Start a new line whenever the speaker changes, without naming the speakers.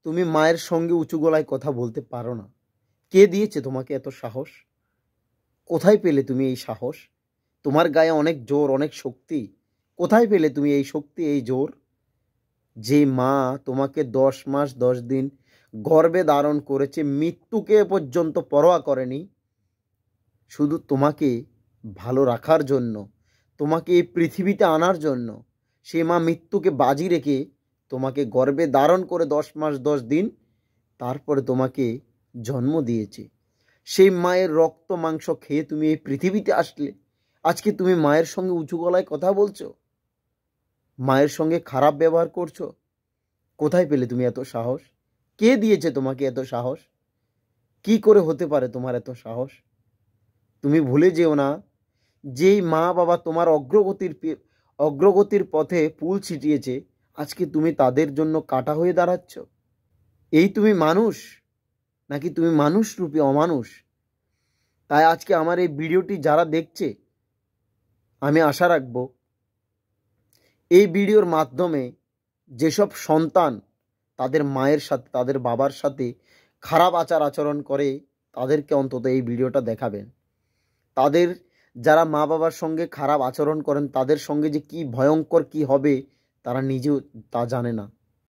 তুমি মায়ের সঙ্গে উঁচু গলায় কথা বলতে পারো না? কে দিয়েছে তোমাকে এত সাহস? কোথায় পেলে তুমি এই সাহস? তোমার গায়ে অনেক জোর, অনেক শক্তি। কোথায় পেলে তুমি এই শক্তি, এই জোর? যে মা তোমাকে 10 মাস 10 দিন গর্ভে ধারণ করেছে, মৃত্যুকে পর্যন্ত পরোয়া করেনি, শুধু তোমাকে ভালো রাখার জন্য, তোমাকে এই পৃথিবীতে আনার জন্য, সে মা মৃত্যুকে বাজি রেখে তোমাকে গর্ভে ধারণ করে 10 মাস 10 দিন তারপরে তোমাকে জন্ম দিয়েছে। সেই মায়ের রক্ত মাংস খেয়ে তুমি এই পৃথিবীতে আসলে। আজকে তুমি মায়ের সঙ্গে উঁচু গলায় কথা বলছো, মায়ের সঙ্গে খারাপ ব্যবহার করছো। কোথায় পেলে তুমি এত সাহস? কে দিয়েছে তোমাকে এত সাহস? কি করে হতে পারে তোমার এত সাহস? তুমি ভুলে যেও না, যেই মা বাবা তোমার অগ্রগতির পথে ফুল ছিটিয়েছে, আজকে তুমি তাদের জন্য কাঁটা হয়ে দাঁড়াচ্ছ। এই তুমি মানুষ, নাকি তুমি মানুষ রূপী অমানুষ? তাই আজকে আমার এই ভিডিওটি যারা দেখছে, আমি আশা রাখব এই ভিডিওর মাধ্যমে যেসব সন্তান তাদের মায়ের সাথে, তাদের বাবার সাথে খারাপ আচরণ করে, তাদেরকে অন্তত এই ভিডিওটা দেখাবেন। তাদের যারা মা বাবার সঙ্গে খারাপ আচরণ করেন, তাদের সঙ্গে যে কি ভয়ঙ্কর কি হবে তারা নিজেও তা জানে না।